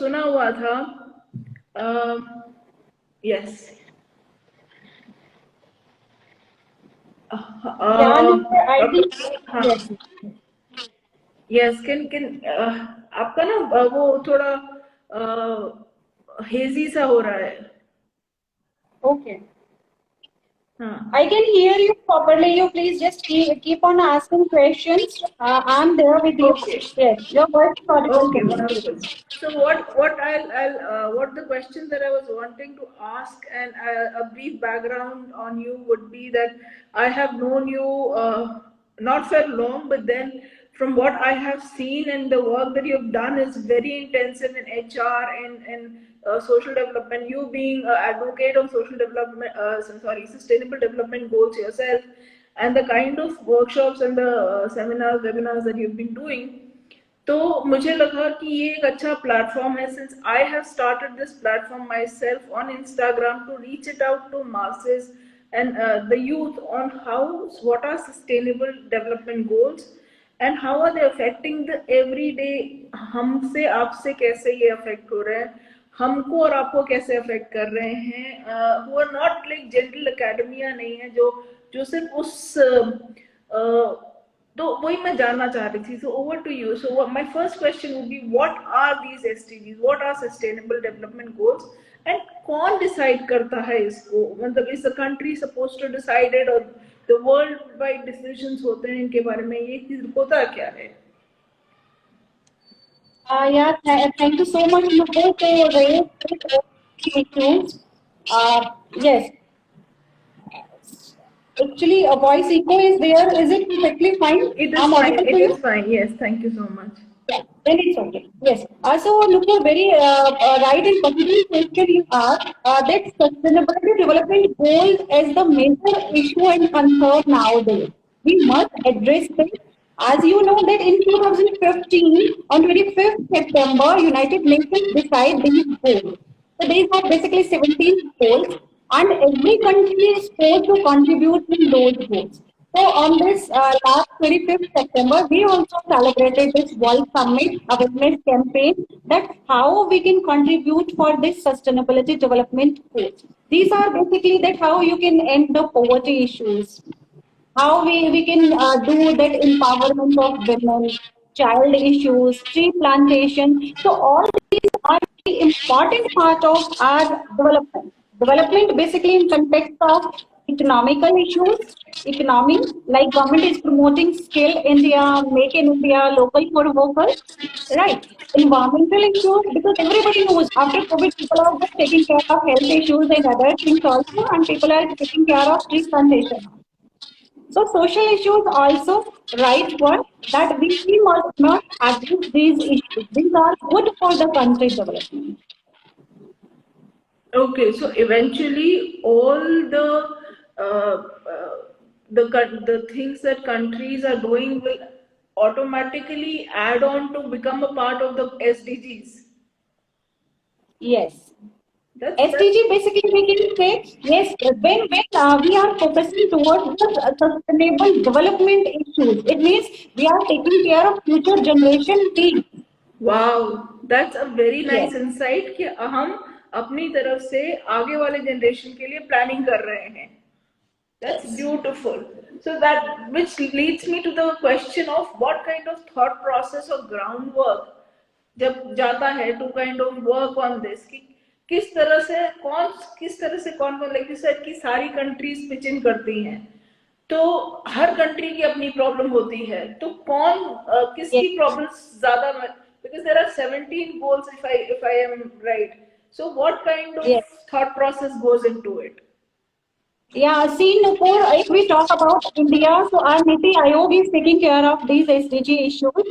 सुना हुआ था। Yes. Yeah, Nupur, I think हाँ। yes. यस, किन आपका ना वो थोड़ा हेजी सा हो रहा है। Okay. हाँ। I can hear you properly. You please just keep on asking questions. I'm there with you. Okay. Yes, your voice is audible Okay, to me. wonderful. So what the question that I was wanting to ask, and a brief background on you would be that I have known you not for long, but then from what I have seen and the work that you've done is very intensive in HR and social development. You being an advocate of social development, sustainable development goals yourself, and the kind of workshops and the seminars, webinars that you've been doing, तो मुझे लगा कि ये एक अच्छा platform है, since I have started this platform myself on Instagram to reach it out to masses and the youth on how, what are sustainable development goals and how are they affecting the everyday, हमसे आपसे कैसे ये affect हो रहे हैं, हमको और आपको कैसे अफेक्ट कर रहे हैं, who are not like general academia नहीं है जो सिर्फ उस तो वही मैं जानना चाह रही थी। So over to you. So my first question would be what are these SDGs, what are sustainable development goals, and कौन डिसाइड करता है इसको, मतलब is the country suppose to decide it और द वर्ल्ड वाइड डिसीजंस होते हैं इनके बारे में, ये चीज होता क्या है? Yeah, thank you so much, Nupur, for raising these issues. Yes, actually, a voice echo is there. Is it perfectly fine? It is I'm fine, audible it to is you? fine. Yes, thank you so much. Yeah, then it's okay. Yes. So, look, a very right and particular question you asked, that sustainability development goals as the major issue and concern nowadays. We must address this. As you know that in 2015, on 25th September, United Nations decided these goals. So these are basically 17 goals, and every country is supposed to contribute in those goals. So on this last 25th September, we also celebrated this World Summit awareness campaign, that how we can contribute for this sustainability development goals. These are basically that how you can end the poverty issues, how we can do that empowerment of women, child issues, tree plantation. So all these are the important part of our development. Development basically in context of economical issues, economy, like government is promoting skill India, make in India, local for vocal, right? Environmental issues, because everybody knows after COVID people are just taking care of health issues and other things also, and people are taking care of tree plantation. So social issues also right one, that we must not address these issues. These are good for the country development. Okay, so eventually all uh, uh, the things that countries are doing will automatically add on to become a part of the SDGs. Yes. That's SDG basically we can say yes, when we are focusing towards the sustainable development issues, it means we are taking care of future generation needs. wow, that's a very Yes. nice insight कि हम अपनी तरफ से आगे वाले generation के लिए planning कर रहे हैं. That's Yes. beautiful. So that which leads me to the question of what kind of thought process or groundwork जब जाता है to kind of work on this, कि किस तरह से कौन लाइक यू सेड कि सारी कंट्रीज पिच इन करती हैं, तो हर कंट्री की अपनी प्रॉब्लम होती है, तो कौन Yes. किसकी प्रॉब्लम्स ज्यादा, because there are 17 goals if I am right, so what kind of Yes. thought process goes into it? Yeah, see, Nupur, if we talk about India, so our Niti Aayog is taking care of these SDG issues.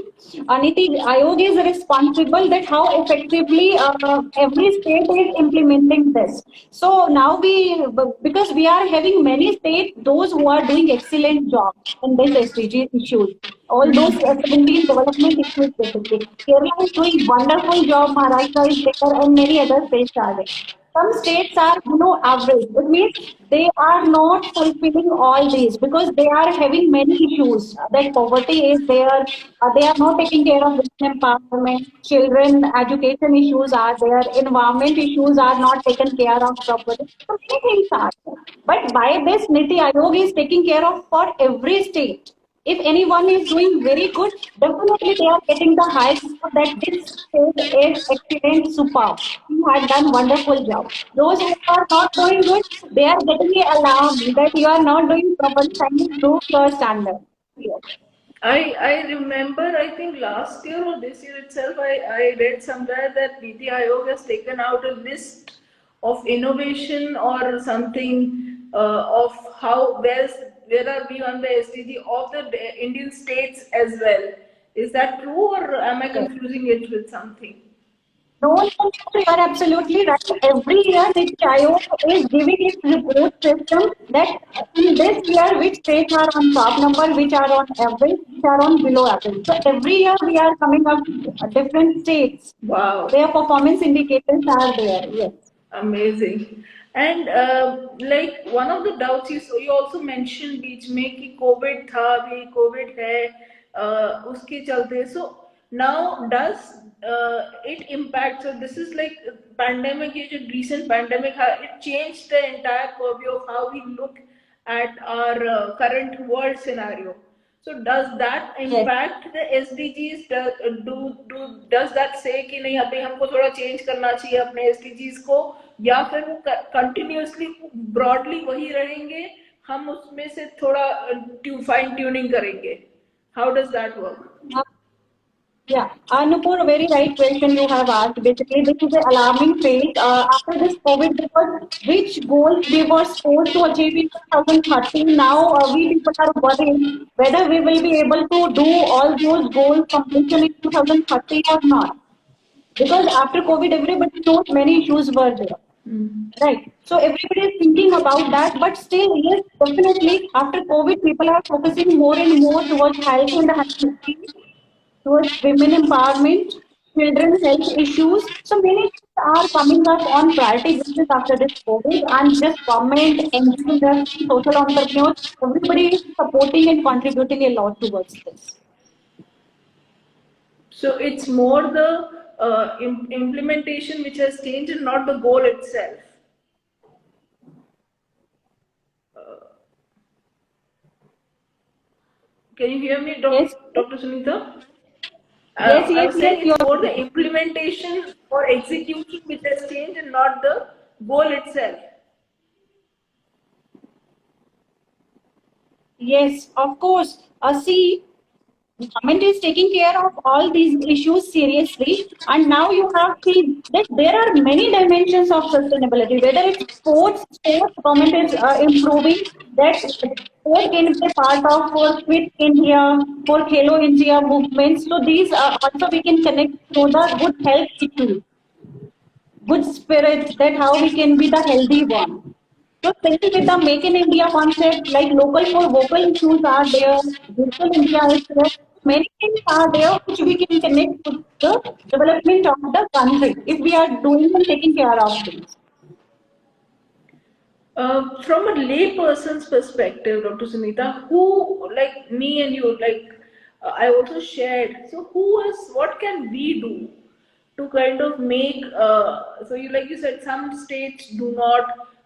Niti Aayog is responsible that how effectively every state is implementing this. So now because we are having many states, those who are doing excellent job in this SDG issues. All those 17 development issues basically. Kerala is doing wonderful job, Maharashtra is there, and many other states are there. some states are below average. It means they are not fulfilling all these because they are having many issues. That poverty is there. They are not taking care of women empowerment. Children education issues are there. Environment issues are not taken care of properly. So many things are there. But by this, Niti Aayog is taking care of for every state. If anyone is doing very good, definitely they are getting the high score that this state is excellent, superb. You had done wonderful job. Those who are not doing good, they are getting a alarm that you are not doing properly. Can you improve your standard? Yes. I remember, I think last year or this year itself, I read somewhere that Niti Aayog has taken out a list of innovation or something of how where are we on the SDG of the Indian states as well. Is that true, or am I Yes. confusing it with something? No, no, no, you are absolutely right. Every year, Niti Aayog is giving its report system that in this year, which states are on top number, which are on average, which are on below average. So every year, we are coming up with different states. Wow. Their performance indicators are there. Yes. Amazing. And like one of the doubts you also mentioned बीच में कि COVID था अभी COVID है उसके चलते so now does it impact, so this is like pandemic, ये जो recent pandemic it changed the entire purview of how we look at our current world scenario. So does that Yes. impact the SDGs? Does that say कि नहीं अभी हमको थोड़ा change करना चाहिए अपने SDGs को, या फिर वो continuously broadly वही रहेंगे, हम उसमें से थोड़ा fine tuning करेंगे? How does that work? Yeah, Nupur, very right question you have asked. Basically, this is an alarming phase. After this COVID, because which goals we were supposed to achieve in 2030, now we people are worried whether we will be able to do all those goals completion in 2030 or not. Because after COVID, everybody knows many issues were there. Right. So everybody is thinking about that, but still, yes, definitely after COVID, people are focusing more and more towards health and hygiene, towards women empowerment, children's health issues. So many things are coming up on priority basis after this COVID, and just government, NGOs, social entrepreneurs, everybody is supporting and contributing a lot towards this. So it's more the implementation which has changed and not the goal itself. Can you hear me, Yes. Dr. Sunita? Yes, I yes, was saying yes, it's you're more the implementation or execution which has changed and not the goal itself. yes, of course. See, government is taking care of all these issues seriously, and now you have seen that there are many dimensions of sustainability. Whether it's sports government is improving that sport can be a part of for Fit India, for Khelo India movements. So these also we can connect to the good health issues, good spirit, that how we can be the healthy one. So same with the Make in India concept, like local for vocal issues are there, digital India is there. Many things are there which we can connect to the development of the country if we are doing and taking care of things. From a lay person's perspective, Dr. Sunita, who like me and you, like I also shared. So what can we do to kind of make? So you like you said, some states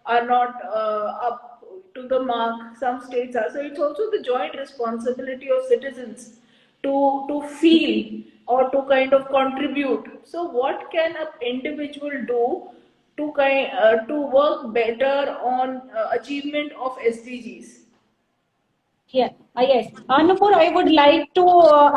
are not up to the mark. Some states are. So it's also the joint responsibility of citizens to feel or to kind of contribute. So what can an individual do to work better on achievement of SDGs? Yeah, yes. Nupur, I would like to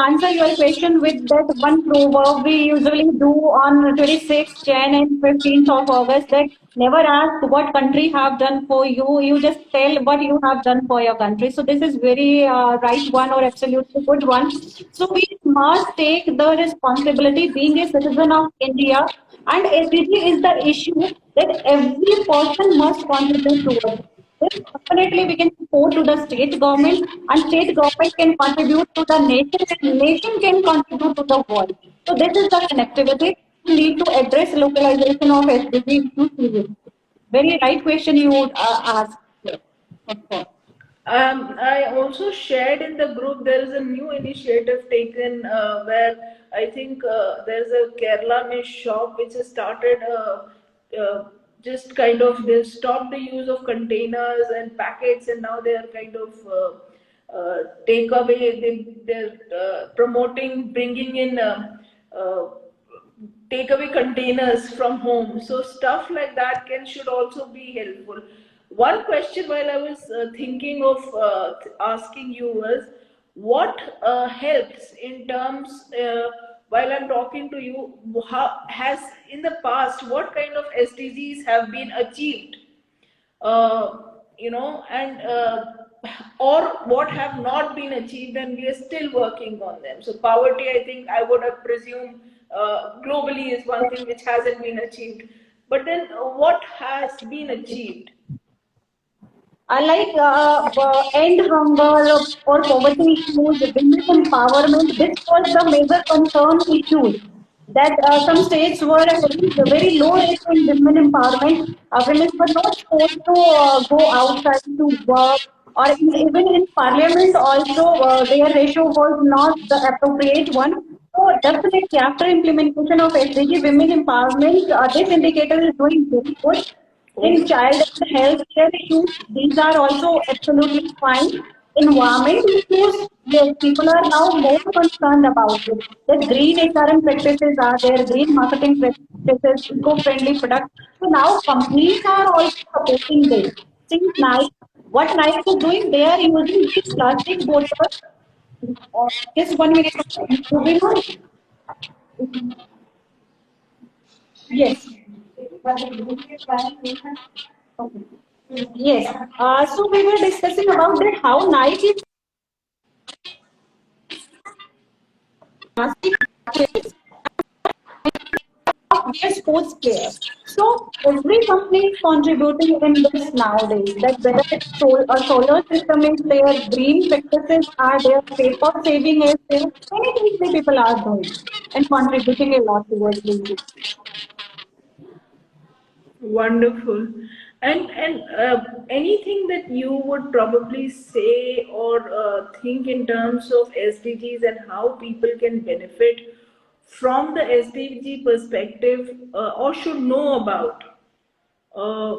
answer your question with that one proverb we usually do on 26th Jan and 15th of August, that never ask what country have done for you. You just tell what you have done for your country. So this is very right one or absolutely good one. So we must take the responsibility being a citizen of India, and SDG is the issue that every person must contribute towards. Yes, definitely we can support to the state government, and state government can contribute to the nation, and nation can contribute to the world. So this is the connectivity we need to address localization of SDG issues. Very right question you would ask. Yes, of course. I also shared in the group there is a new initiative taken where I think there's a Kerala mesh shop which has started just kind of they stopped the use of containers and packets and now they are kind of takeaway. They're promoting bringing in uh, takeaway containers from home. So stuff like that can should also be helpful. One question while I was thinking of asking you was, what helps in terms while I'm talking to you? How has in the past what kind of SDGs have been achieved? uh, and or what have not been achieved and we are still working on them. So poverty, I think I would have presumed globally is one thing which hasn't been achieved. But then what has been achieved? Like end hunger or poverty issues, women empowerment. This was the major concern issues that some states were having the very low rate in women empowerment. Women were not supposed to go outside to work, or even in parliament also their ratio was not the appropriate one. So definitely after implementation of SDG women empowerment, this indicator is doing very good. In Okay. child and health care issues, these are also absolutely fine. Environment issues, yes, people are now more concerned about it. The green HRM practices are there, green marketing practices, eco-friendly products. So now companies are also supporting this. Since Nike, what Nike is doing, they are using these plastic bottles. Just 1 minute. Moving on. Yes. Okay. Yes. So we were discussing about that how Nike is plastic packets of their sports players. So every company is contributing in this nowadays. That whether it's a solar system is there, green practices are there, paper saving is there. Many things the people are doing and contributing a lot towards this. Wonderful. And anything that you would probably say or think in terms of SDGs and how people can benefit from the SDG perspective or should know about uh,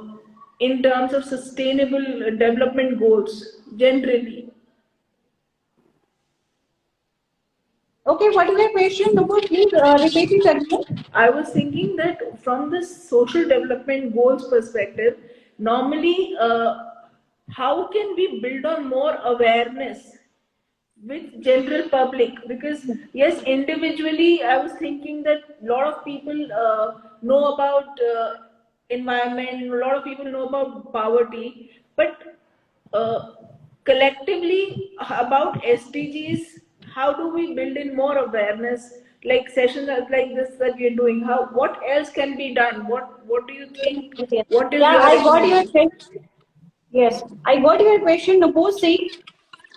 in terms of sustainable development goals generally. Okay, what is your question? Nupur, please repeat it again. I was thinking that from the social development goals perspective, normally, how can we build on more awareness with general public? Because yes, individually, I was thinking that a lot of people know about environment, a lot of people know about poverty, but uh, collectively about SDGs, how do we build in more awareness? Like sessions like this that we're doing, how what else can be done? What do you think? Yes. What is Yeah, your I got your recommendation? question. Yes, I got your question, Nupur. See,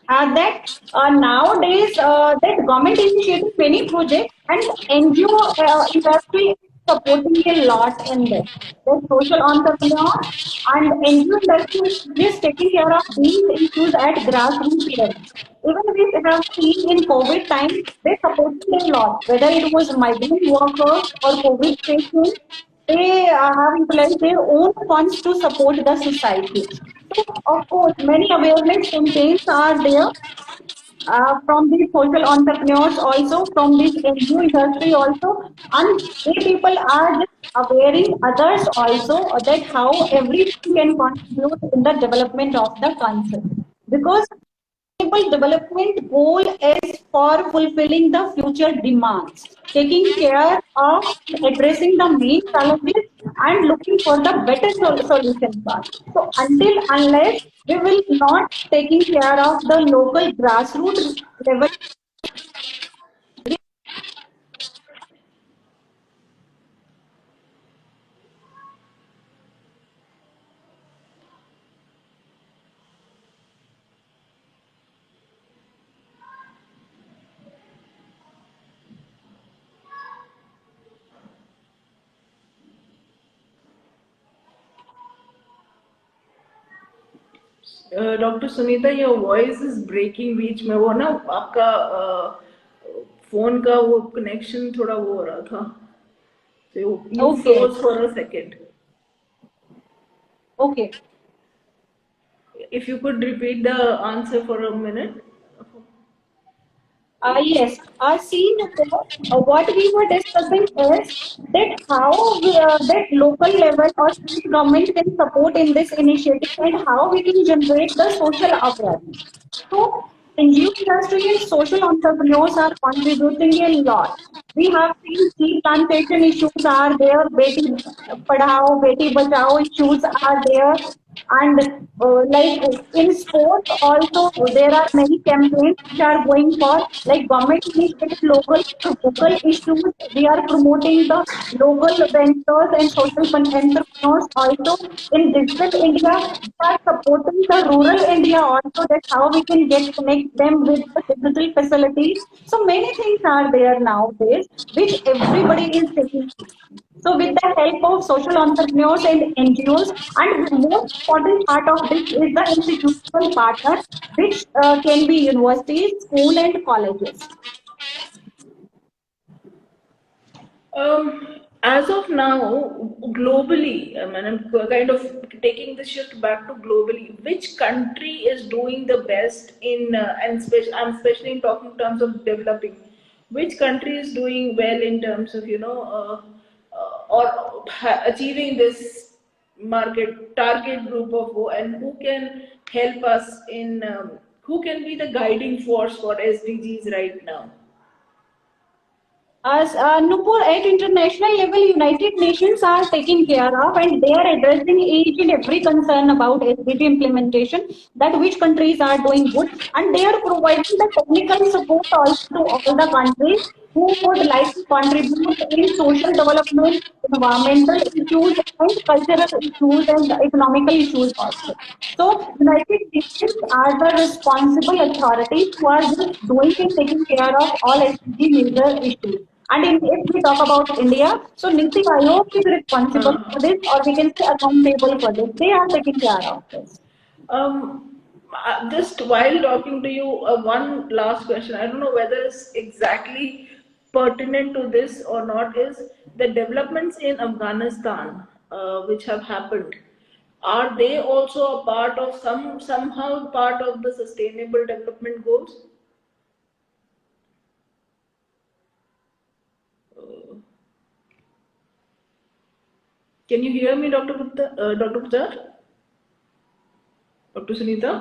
that nowadays that government initiating many projects and NGO industry supporting a lot in this. The social entrepreneurs and NGO industry is just taking care of these issues at grassroots level. Even we have seen in COVID time, they supported a lot, whether it was migrant workers or COVID patients, they have utilized their own funds to support the society. So, of course, many awareness campaigns are there from these social entrepreneurs also, from this NGO industry also, and they people are just awareing others also that how everyone can contribute in the development of the country. Because sustainable development goal is for fulfilling the future demands, taking care of addressing the main challenges and looking for the better solution path. So until unless we will not taking care of the local grassroots level. Doctor Sunita, your voice is breaking बीच में, वो ना आपका phone का वो connection थोड़ा वो हो रहा था, so you Okay, froze for a second. okay. If you could repeat the answer for a minute. Yes, see, Nupur, what we were discussing is that how that local level or state government can support in this initiative and how we can generate the social awareness. So, NGO industry and social entrepreneurs are contributing a lot. We have seen tea plantation issues are there, Beti Padhao, Beti Bachao issues are there, and like in sports also there are many campaigns which are going for like government initiative local issues. We are promoting the local ventures and social entrepreneurs also. In digital India, we are supporting the rural India also, that how we can get connect them with the digital facilities. So many things are there nowadays which everybody is taking. So with the help of social entrepreneurs and NGOs, and the most important part of this is the institutional partner, which can be universities, school and colleges. As of now, globally, I mean, I'm kind of taking the shift back to globally. Which country is doing the best in, I'm especially in talking terms of developing. Which country is doing well in terms of, or achieving this market target group of and who can help us in, who can be the guiding force for SDGs right now? As Nupur, at international level, United Nations are taking care of and they are addressing each and every concern about SDG implementation, that which countries are doing good, and they are providing the technical support also to all the countries who would like to contribute in social development, environmental issues, and cultural issues and economical issues also. So, United Nations are the responsible authorities who are just doing and taking care of all SDG major issues. And if we talk about India, so Niti Aayog is responsible Uh, for this, or we can say accountable for this. They are taking care of this. just while talking to you, one last question. I don't know whether it's exactly pertinent to this or not. Is the developments in Afghanistan, which have happened, are they also a part of somehow part of the Sustainable Development Goals? Uh, can you hear me, Dr. Gupta? Dr. Gupta? Dr. Sunita?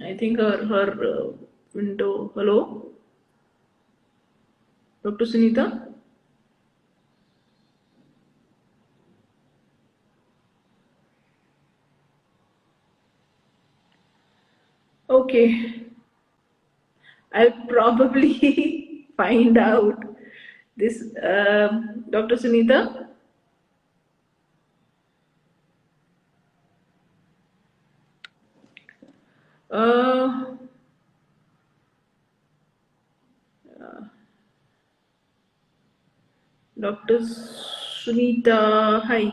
I think her window. Hello, Dr. Sunita. Okay, I'll probably find out this. Dr. Sunita. Uh, Dr. Sunita. Hi.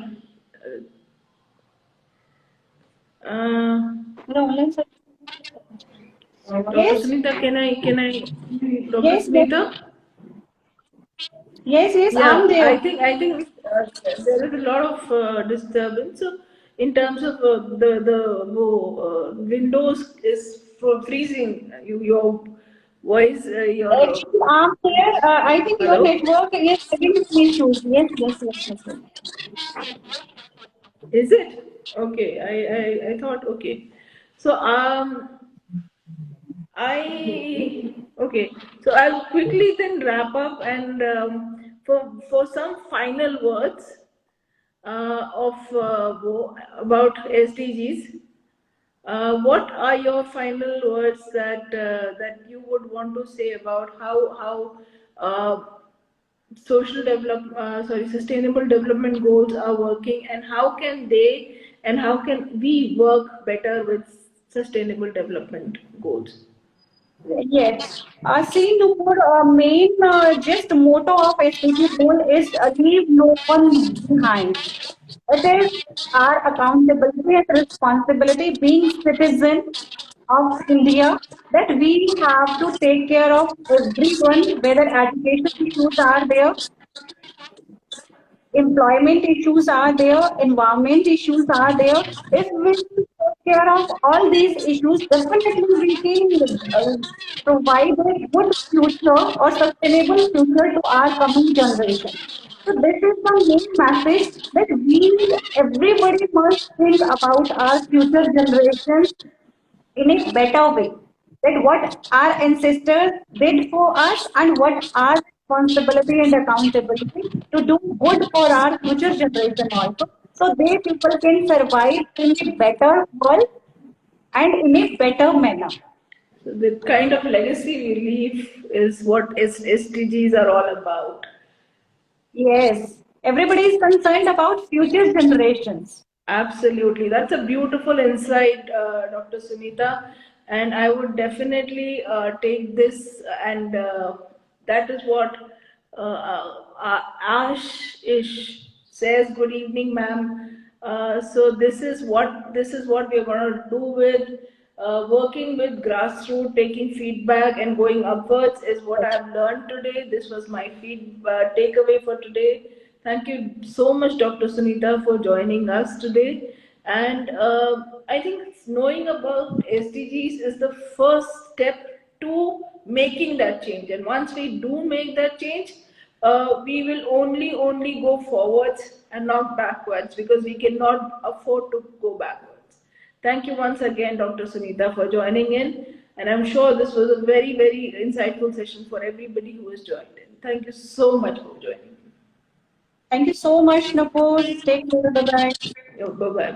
Uh, The online sir. Dr. Yes, Sunita, can I, Dr. yes, yes, Sunita? yes, I'm Yeah, there. I think there is a lot of disturbance. So in terms of Windows is for freezing. Your voice, your Actually, I'm there. I think your hello. network is having some issues. Yes, yes. Is it okay? I thought okay. So I okay. So I'll quickly then wrap up and for some final words of about SDGs. What are your final words that you would want to say about how sustainable development goals are working, and how can they and how can we work better with sustainable development goals? Yes. See, Noor, main just motto of SDG goal is leave no one behind. It is our accountability and responsibility being citizen of India that we have to take care of everyone, whether education issues are there, employment issues are there, environment issues are there. If we take care of all these issues, definitely we can provide a good future or sustainable future to our coming generation. So this is the main message that everybody must think about our future generations in a better way. That what our ancestors did for us and what our responsibility and accountability to do good for our future generation also. So they people can survive in a better world and in a better manner. So the kind of legacy we leave is what SDGs are all about. Yes, everybody is concerned about future generations. Absolutely. That's a beautiful insight, Dr. Sunita. And I would definitely take this, and that is what Ash Ish says. Good evening, ma'am. So this is what we're going to do with working with grassroots, taking feedback and going upwards is what I've learned today. This was my takeaway for today. Thank you so much, Dr. Sunita, for joining us today. And I think knowing about SDGs is the first step to making that change. And once we do make that change, we will only go forwards and not backwards, because we cannot afford to go backwards. Thank you once again, Dr. Sunita, for joining in. And I'm sure this was a very insightful session for everybody who has joined in. Thank you so much for joining. Thank you so much, Napur. Take care. Bye bye. Bye bye.